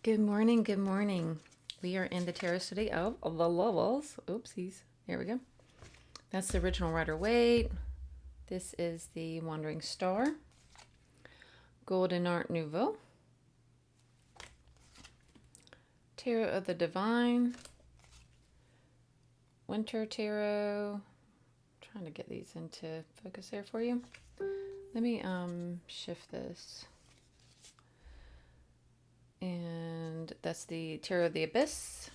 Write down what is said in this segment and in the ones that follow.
Good morning, good morning. We are in the tarot study of the levels. Oopsies. Here we go. That's the original Rider-Waite. This is the Wandering Star. Golden Art Nouveau. Tarot of the Divine. Winter Tarot. Trying to get these into focus there for you. Let me shift this. And that's the Tarot of the Abyss.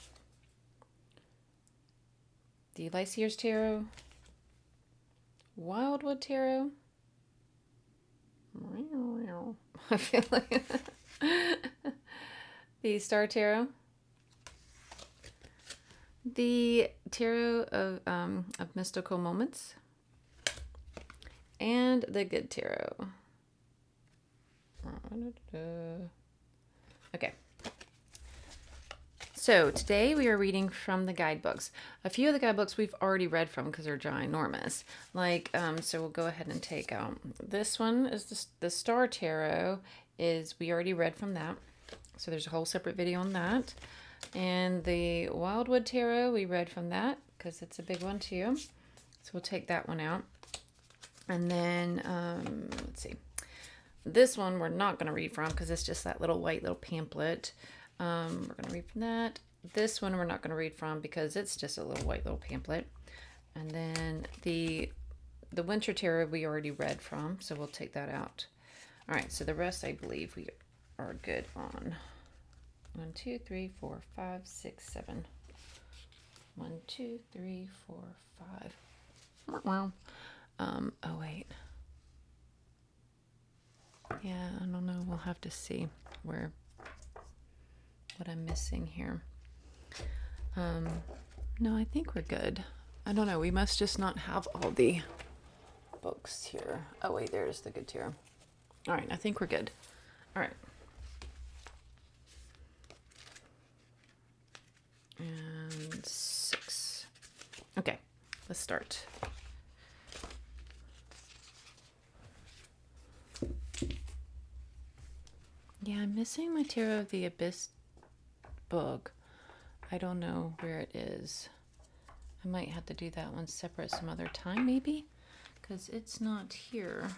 The Lyseer's Tarot. Wildwood Tarot. I feel like the Star Tarot. The Tarot of Mystical Moments. And the Good Tarot. Okay. So today we are reading from the guidebooks. A few of the guidebooks we've already read from because they're ginormous. So we'll go ahead and take out. This one is the Star Tarot. We already read from that. So there's a whole separate video on that. And the Wildwood Tarot, we read from that because it's a big one too. So we'll take that one out. And then, let's see. This one we're not going to read from because it's just that little white little pamphlet. We're going to read from that. This one we're not going to read from because it's just a little white little pamphlet. And then the Winter Tarot we already read from, so we'll take that out. All right, so the rest I believe we are good on. 1, 2, 3, 4, 5, 6, 7. 1, 2, 3, 4, 5. Wow. Oh wait. Yeah, I don't know. We'll have to see what I'm missing here. No, I think we're good. I don't know. We must just not have all the books here. Oh wait, there's the Good Tarot. All right, I think we're good. All right. And 6. Okay, let's start. Yeah, I'm missing my Tarot of the Abyss book. I don't know where it is. I might have to do that one separate some other time, maybe, because it's not here.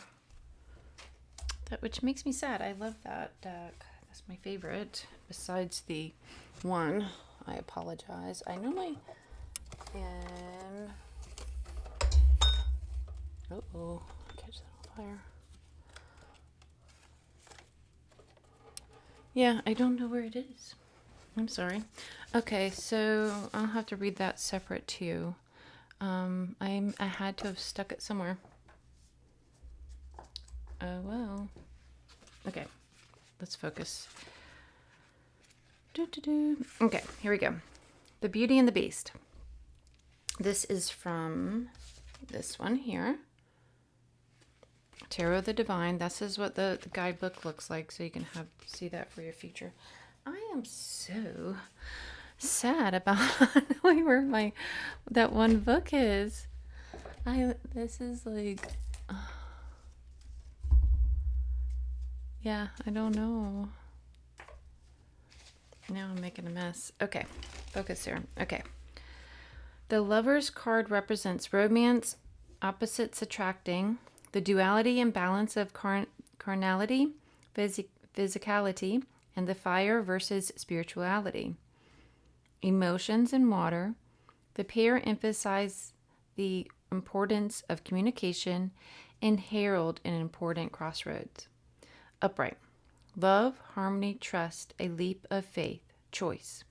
Which makes me sad. I love that deck. That's my favorite. Besides the one, I apologize. I know my. Uh-oh, catch that on fire. Yeah, I don't know where it is. I'm sorry. Okay, so I'll have to read that separate too. I had to have stuck it somewhere. Oh well. Okay, let's focus. Okay, here we go. The Beauty and the Beast. This is from this one here. Tarot of the Divine. This is what the guidebook looks like, so you can see that for your future. I am so sad about knowing where that one book is. This is like, yeah, I don't know. Now I'm making a mess. Okay, focus here. Okay. The Lover's card represents romance, opposites attracting, the duality and balance of carnality, physicality, and the fire versus spirituality. Emotions and water. The pair emphasize the importance of communication and herald an important crossroads. Upright. Love, harmony, trust, a leap of faith, choice.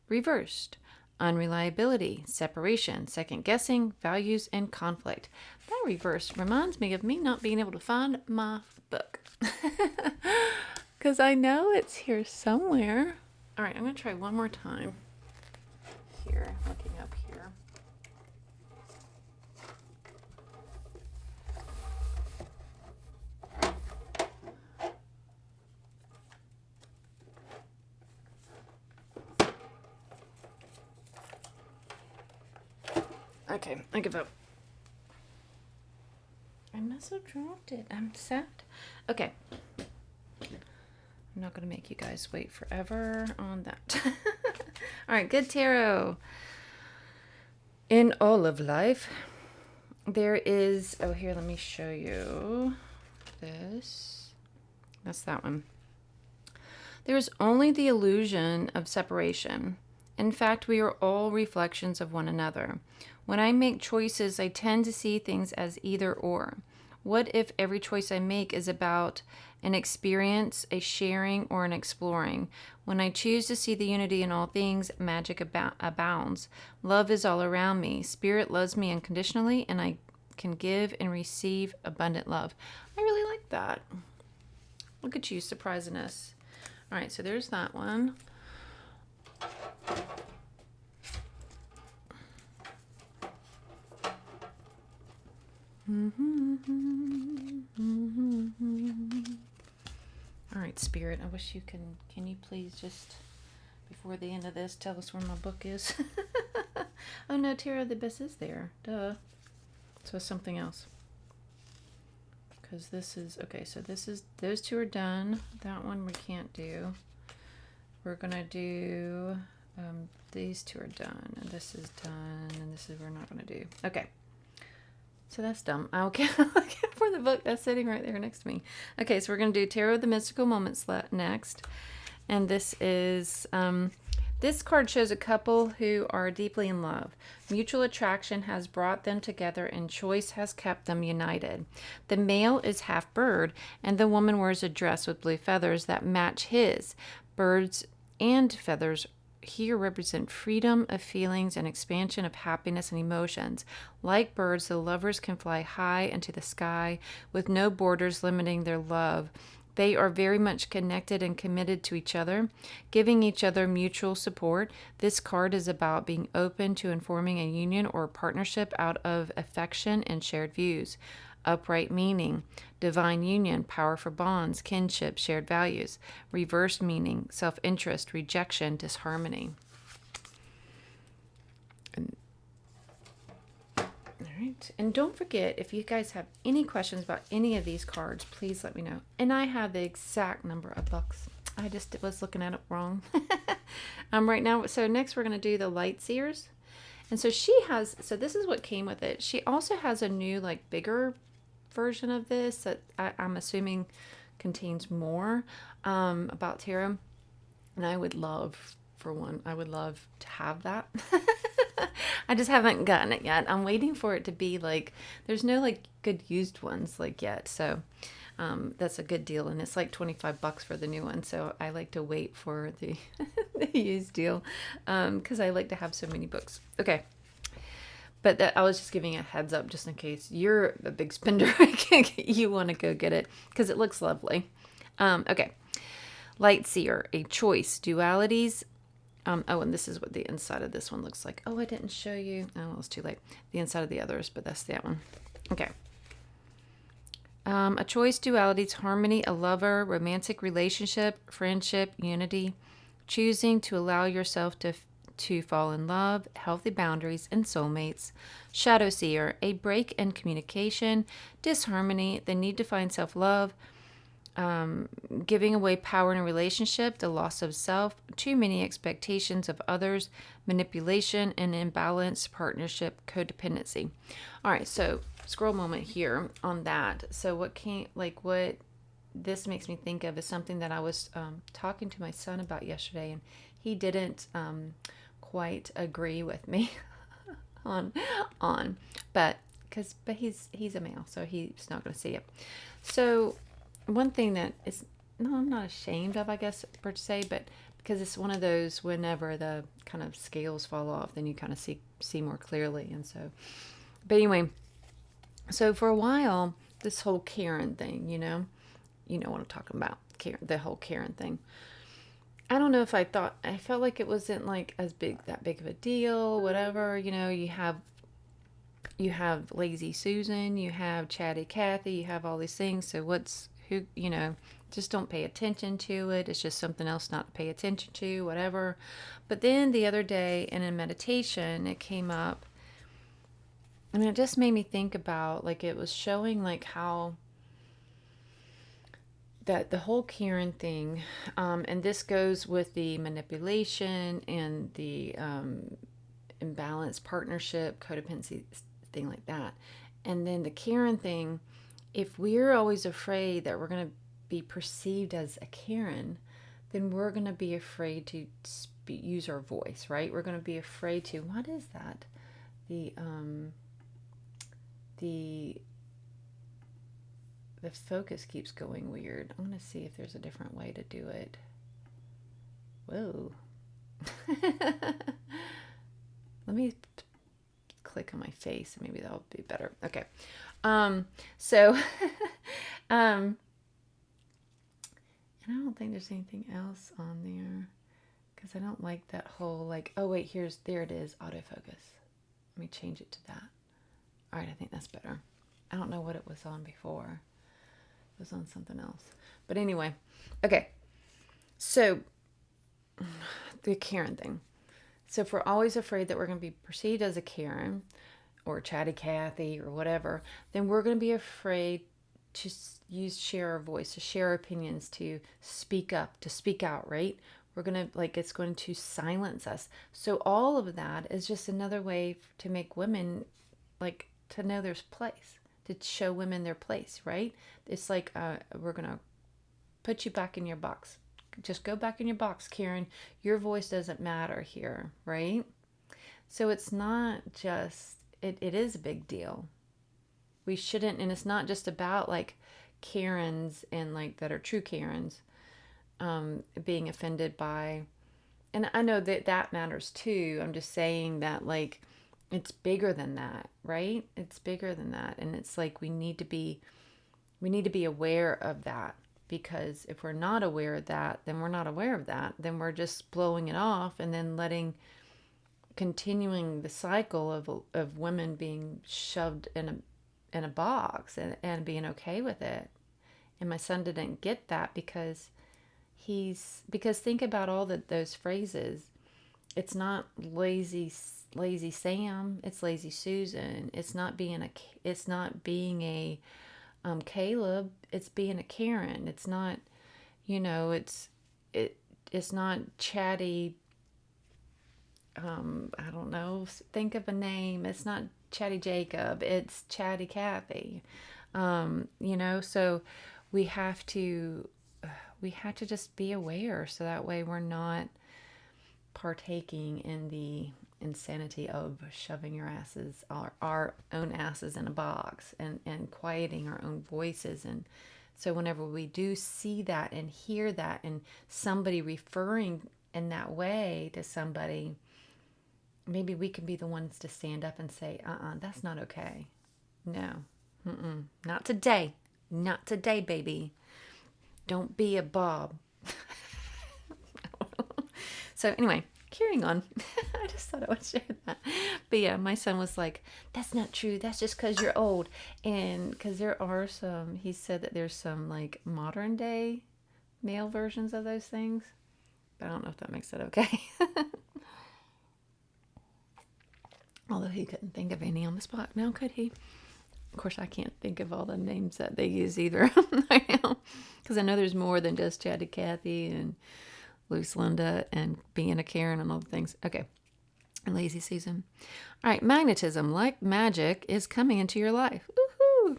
Reversed. Unreliability, separation, second guessing, values, and conflict. That reverse reminds me of me not being able to find my book. Because I know it's here somewhere. All right, I'm going to try one more time. Here, looking up here. Okay, I give up. I must have dropped it. I'm sad. Okay. I'm not going to make you guys wait forever on that. All right, good tarot. In all of life, there is, oh, here, let me show you this. That's that one. There is only the illusion of separation. In fact, we are all reflections of one another. When I make choices, I tend to see things as either or. What if every choice I make is about an experience, a sharing, or an exploring? When I choose to see the unity in all things, magic abounds. Love is all around me. Spirit loves me unconditionally, and I can give and receive abundant love. I really like that. Look at you surprising us. All right, so there's that one. All right, Spirit, I wish you can you please just, before the end of this, tell us where my book is? Oh no, Tarot of the Abyss is there. Duh. So it's something else. Because this is, okay, so this is, those two are done. That one we can't do. We're going to do, these two are done, and this is done, and this is, we're not going to do. Okay. So that's dumb. I'll get for the book that's sitting right there next to me. Okay, so we're going to do Tarot of the Mystical Moments next. And this is, this card shows a couple who are deeply in love. Mutual attraction has brought them together and choice has kept them united. The male is half bird and the woman wears a dress with blue feathers that match his. Birds and feathers here represent freedom of feelings and expansion of happiness and emotions. Like birds, the lovers can fly high into the sky with no borders limiting their love. They are very much connected and committed to each other, giving each other mutual support. This card is about being open to informing a union or partnership out of affection and shared views. Upright meaning, divine union, power for bonds, kinship, shared values. Reverse meaning, self-interest, rejection, disharmony. All right. And don't forget, if you guys have any questions about any of these cards, please let me know. And I have the exact number of books. I just was looking at it wrong. Right now, so next we're going to do the Light Seers. And so she has, so this is what came with it. She also has a new, like, bigger version of this that I'm assuming contains more about tarot. And I would love, for one, I would love to have that. I just haven't gotten it yet. I'm waiting for it to be like, there's no like good used ones like yet. So that's a good deal. And it's like $25 for the new one. So I like to wait for the, the used deal because I like to have so many books. Okay. But I was just giving a heads up just in case you're a big spender. You want to go get it because it looks lovely. Okay. Light Seer, a choice, dualities. Oh, and this is what the inside of this one looks like. Oh, I didn't show you. Oh, well, it's too late. The inside of the others, but that's that one. Okay. A choice, dualities, harmony, a lover, romantic relationship, friendship, unity, choosing to allow yourself to fall in love, healthy boundaries, and soulmates. Shadow Seer, a break in communication, disharmony, the need to find self-love, giving away power in a relationship, the loss of self, too many expectations of others, manipulation, and imbalanced partnership, codependency. All right, so scroll moment here on that. So what this makes me think of is something that I was talking to my son about yesterday, and he didn't quite agree with me on, but he's a male, so he's not going to see it. So one thing that is, no, I'm not ashamed of, I guess, per se, but because it's one of those, whenever the kind of scales fall off, then you kind of see more clearly. And so, but anyway, so for a while, this whole Karen thing, you know what I'm talking about, Karen, the whole Karen thing. I don't know if I felt like it wasn't like that big of a deal, whatever, you have Lazy Susan, you have Chatty Cathy, you have all these things. So just don't pay attention to it. It's just something else not to pay attention to, whatever. But then the other day in a meditation, it came up, and it just made me think about, like, it was showing like how that the whole Karen thing, and this goes with the manipulation and the imbalanced partnership, codependency, thing like that. And then the Karen thing, if we're always afraid that we're going to be perceived as a Karen, then we're going to be afraid to use our voice, right? We're going to be afraid to, what is that? The focus keeps going weird. I'm going to see if there's a different way to do it. Whoa. Let me click on my face. Maybe that'll be better. Okay. So, and I don't think there's anything else on there because I don't like that whole like, oh wait, there it is, autofocus. Let me change it to that. All right, I think that's better. I don't know what it was on before. It was on something else. But anyway, okay. So the Karen thing. So if we're always afraid that we're going to be perceived as a Karen or Chatty Cathy or whatever, then we're going to be afraid to share our voice, to share our opinions, to speak up, to speak out, right? We're going to, like, it's going to silence us. So all of that is just another way to make women, like, to know there's place, to show women their place, right? It's like, we're going to put you back in your box. Just go back in your box, Karen. Your voice doesn't matter here, right? So it's not just, it is a big deal. We shouldn't, and it's not just about like Karens and like that are true Karens being offended by, and I know that matters too. I'm just saying that like it's bigger than that, right? It's bigger than that, and it's like we need to be aware of that. Because if we're not aware of that, then we're not aware of that. Then we're just blowing it off and then continuing the cycle of women being shoved in a box and being okay with it. And my son didn't get that because think about all those phrases. It's not lazy Sam. It's lazy Susan. It's not being a Caleb. It's being a Karen. It's not, it's not chatty. I don't know. Think of a name. It's not Chatty Jacob. It's Chatty Cathy. So we have to just be aware so that way we're not partaking in the insanity of shoving our own asses in a box and quieting our own voices. And so whenever we do see that and hear that and somebody referring in that way to somebody, maybe we can be the ones to stand up and say, that's not okay. No, not today. Not today, baby. Don't be a Bob. So anyway, carrying on. I just thought I would share that. But yeah, my son was like, that's not true. That's just because you're old. And because there are he said that there's some like modern day male versions of those things. But I don't know if that makes it okay. Although he couldn't think of any on the spot. Now, could he? Of course, I can't think of all the names that they use either right now. Because I know there's more than just Chatty Cathy and Loose Linda and being a Karen and all the things. Okay. And Lazy Susan. All right. Magnetism, like magic, is coming into your life. Woohoo!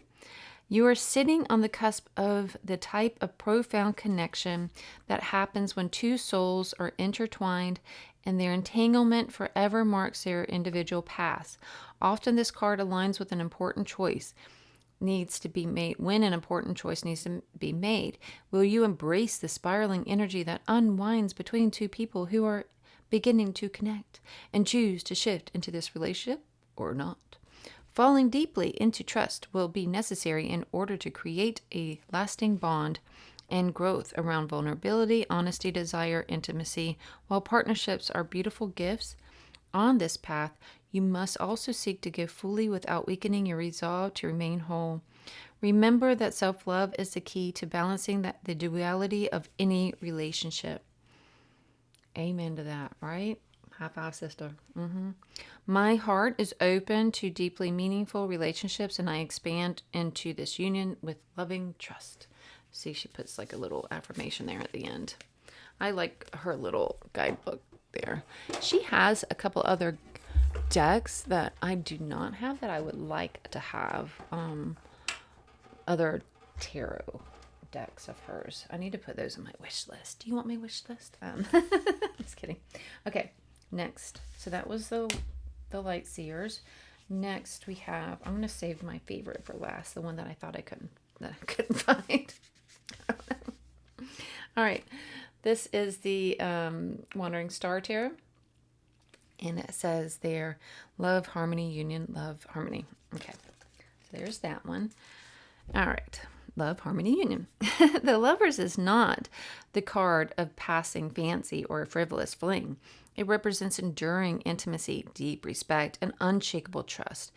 You are sitting on the cusp of the type of profound connection that happens when two souls are intertwined and their entanglement forever marks their individual paths. Often this card aligns with an important choice needs to be made. When an important choice needs to be made, will you embrace the spiraling energy that unwinds between two people who are beginning to connect and choose to shift into this relationship or not? Falling deeply into trust will be necessary in order to create a lasting bond and growth around vulnerability, honesty, desire, intimacy. While partnerships are beautiful gifts, on this path, you must also seek to give fully without weakening your resolve to remain whole. Remember that self-love is the key to balancing the duality of any relationship. Amen to that, right? High five, sister. My heart is open to deeply meaningful relationships, and I expand into this union with loving trust. See, she puts like a little affirmation there at the end. I like her little guidebook there. She has a couple other decks that I do not have that I would like to have. Other tarot decks of hers. I need to put those on my wish list. Do you want my wish list? Just kidding. Okay, next. So that was the Light Seers. Next we have, I'm going to save my favorite for last, the one that I thought I couldn't find. All right. This is the Wandering Star Tarot. And it says there, love, harmony, union, love, harmony. Okay. So there's that one. All right. Love, harmony, union. The Lovers is not the card of passing fancy or a frivolous fling. It represents enduring intimacy, deep respect, and unshakable trust.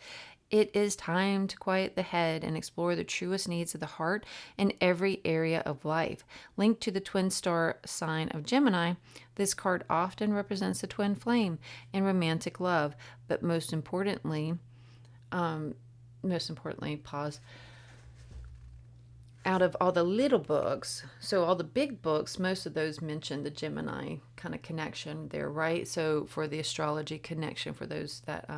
It is time to quiet the head and explore the truest needs of the heart in every area of life. Linked to the twin star sign of Gemini, this card often represents the twin flame in romantic love. But most importantly, pause. Out of all the little books, so all the big books, most of those mention the Gemini kind of connection there, right? So for the astrology connection, for those that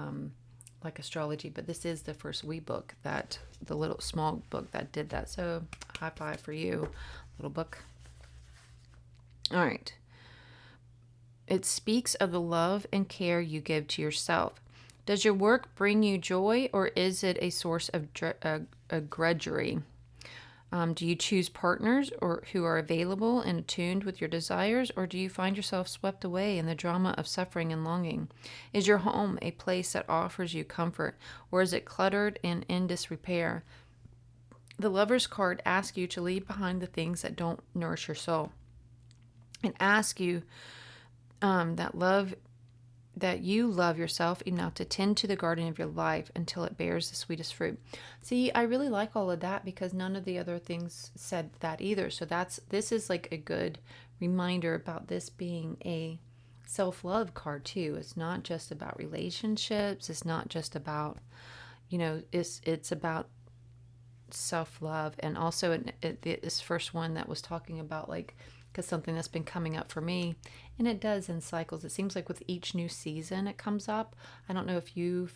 like astrology, but this is the first wee book, that the little small book that did that. So high five for you, little book. All right. It speaks of the love and care you give to yourself. Does your work bring you joy, or is it a source of grudgery? Do you choose partners who are available and attuned with your desires, or do you find yourself swept away in the drama of suffering and longing? Is your home a place that offers you comfort, or is it cluttered and in disrepair? The Lover's card asks you to leave behind the things that don't nourish your soul, and ask you that you love yourself enough to tend to the garden of your life until it bears the sweetest fruit. See, I really like all of that because none of the other things said that either. So this is like a good reminder about this being a self-love card too. It's not just about relationships. It's not just about, it's about self-love. And also this first one that was talking about because something that's been coming up for me, and it does in cycles. It seems like with each new season it comes up. I don't know if you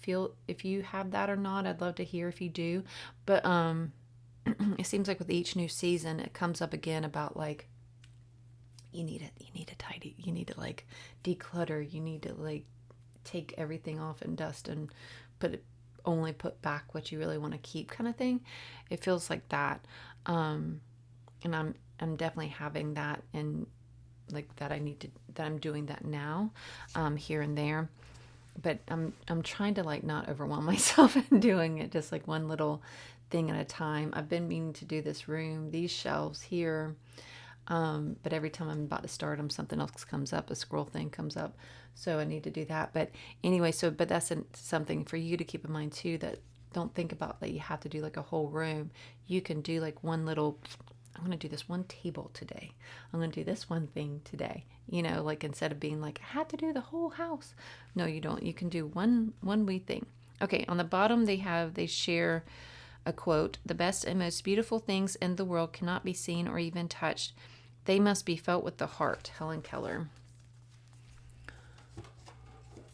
have that or not. I'd love to hear if you do. But it seems like with each new season it comes up again about you need to tidy, you need to declutter, you need to take everything off and dust and only put back what you really want to keep, kind of thing. It feels like that. And I'm definitely having that, and that I'm doing that now, here and there, but I'm trying to not overwhelm myself in doing it, just one little thing at a time. I've been meaning to do this room, these shelves here, but every time I'm about to start them, something else comes up, a scroll thing comes up, so I need to do that. But anyway, but that's something for you to keep in mind too, that don't think about that you have to do a whole room. You can do one little, I'm going to do this one table today. I'm going to do this one thing today. Instead of being I had to do the whole house. No, you don't. You can do one wee thing. Okay, on the bottom they share a quote. The best and most beautiful things in the world cannot be seen or even touched. They must be felt with the heart. Helen Keller.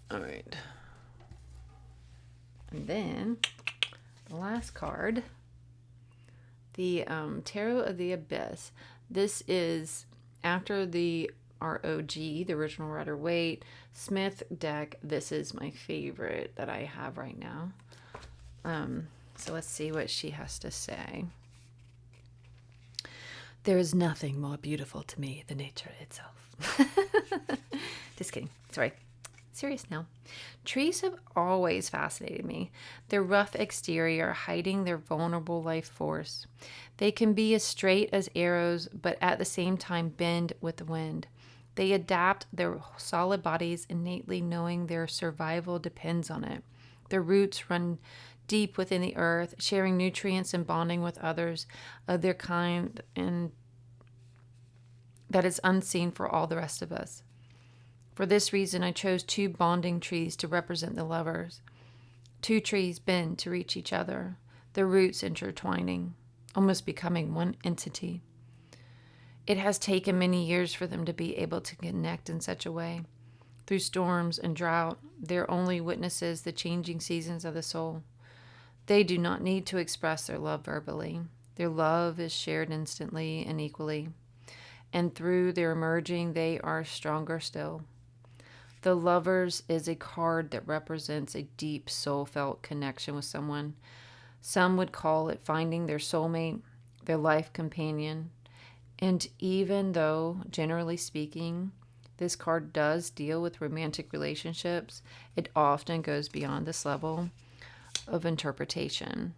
All right. And then the last card, the Tarot of the Abyss. This is after the ROG, the original Rider-Waite Smith deck. This is my favorite that I have right now. So let's see what she has to say. There is nothing more beautiful to me than nature itself. Just kidding. Sorry. Serious now. Trees have always fascinated me. Their rough exterior hiding their vulnerable life force. They can be as straight as arrows, but at the same time bend with the wind. They adapt their solid bodies innately, knowing their survival depends on it. Their roots run deep within the earth, sharing nutrients and bonding with others of their kind, and that is unseen for all the rest of us. For this reason, I chose 2 bonding trees to represent the lovers. 2 trees bend to reach each other, their roots intertwining, almost becoming one entity. It has taken many years for them to be able to connect in such a way. Through storms and drought, they're only witnesses the changing seasons of the soul. They do not need to express their love verbally. Their love is shared instantly and equally. And through their emerging, they are stronger still. The Lovers is a card that represents a deep soul-felt connection with someone. Some would call it finding their soulmate, their life companion. And even though, generally speaking, this card does deal with romantic relationships, it often goes beyond this level of interpretation.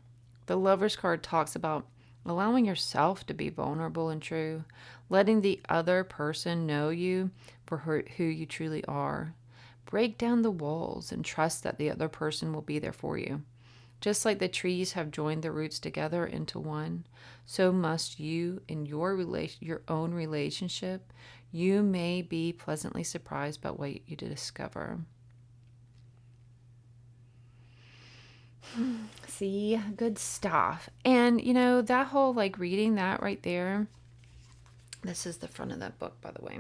The Lover's card talks about allowing yourself to be vulnerable and true, letting the other person know you for who you truly are. Break down the walls and trust that the other person will be there for you. Just like the trees have joined their roots together into one, so must you in your own relationship. You may be pleasantly surprised by what you discover. See, good stuff. And that whole reading that right there. This is the front of that book, by the way.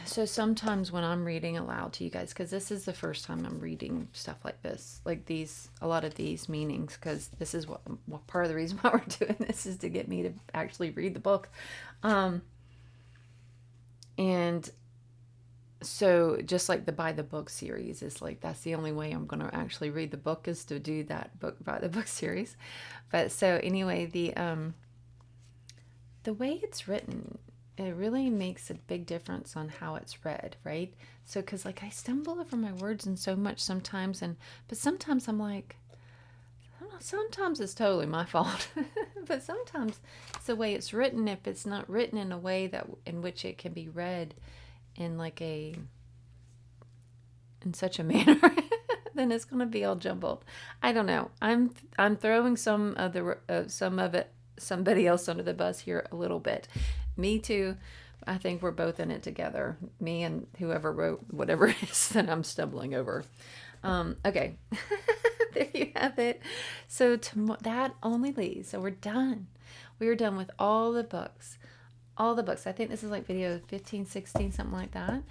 So sometimes when I'm reading aloud to you guys, because this is the first time I'm reading stuff like this, a lot of these meanings, because this is what part of the reason why we're doing this is to get me to actually read the book. And so just like the by the book series is that's the only way I'm going to actually read the book is to do that book by the book series. But so anyway, the way it's written, it really makes a big difference on how it's read, right? So, because I stumble over my words and so much sometimes, but sometimes I'm like, I don't know, sometimes it's totally my fault, but sometimes it's the way it's written. If it's not written in a way in which it can be read in in such a manner, then it's going to be all jumbled. I don't know. I'm throwing somebody else under the bus here a little bit. Me too. I think we're both in it together. Me and whoever wrote whatever it is that I'm stumbling over. Okay. There you have it. So that only leaves. So we're done. We are done with all the books. All the books. I think this is video 15, 16, something like that.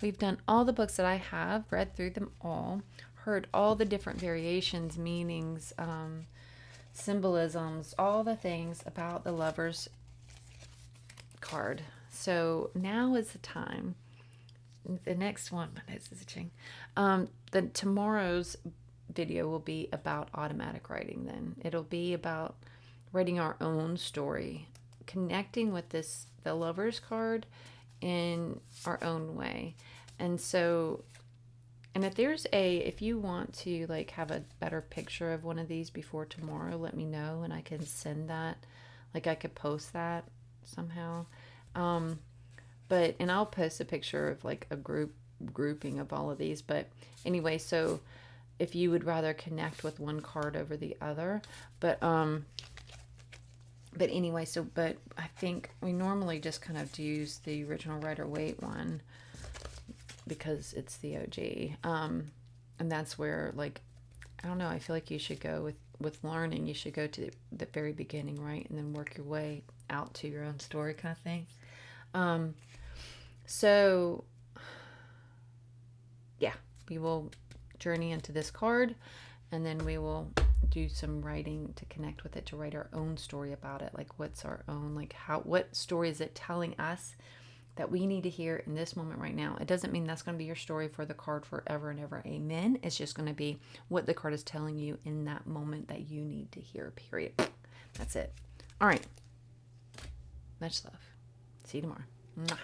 We've done all the books that I have, read through them all, heard all the different variations, meanings, symbolisms, all the things about the Lover's card. So now is the time. The next one, my nose is itching. Tomorrow's video will be about automatic writing. Then it'll be about writing our own story, connecting with the Lover's card in our own way. And so, and if you want to have a better picture of one of these before tomorrow, let me know and I can send that. I could post that somehow. And I'll post a picture of a grouping of all of these. But anyway, so if you would rather connect with one card over the other, but anyway, but I think we normally just kind of use the original Rider-Waite one because it's the OG. And that's where I don't know, I feel like you should go with learning, you should go to the very beginning, right? And then work your way out to your own story kind of thing. So yeah, we will journey into this card and then we will do some writing to connect with it, to write our own story about it. What's our own, what story is it telling us that we need to hear in this moment right now? It doesn't mean that's going to be your story for the card forever and ever. Amen. It's just going to be what the card is telling you in that moment that you need to hear, period. That's it. All right. Much love. See you tomorrow. Mwah.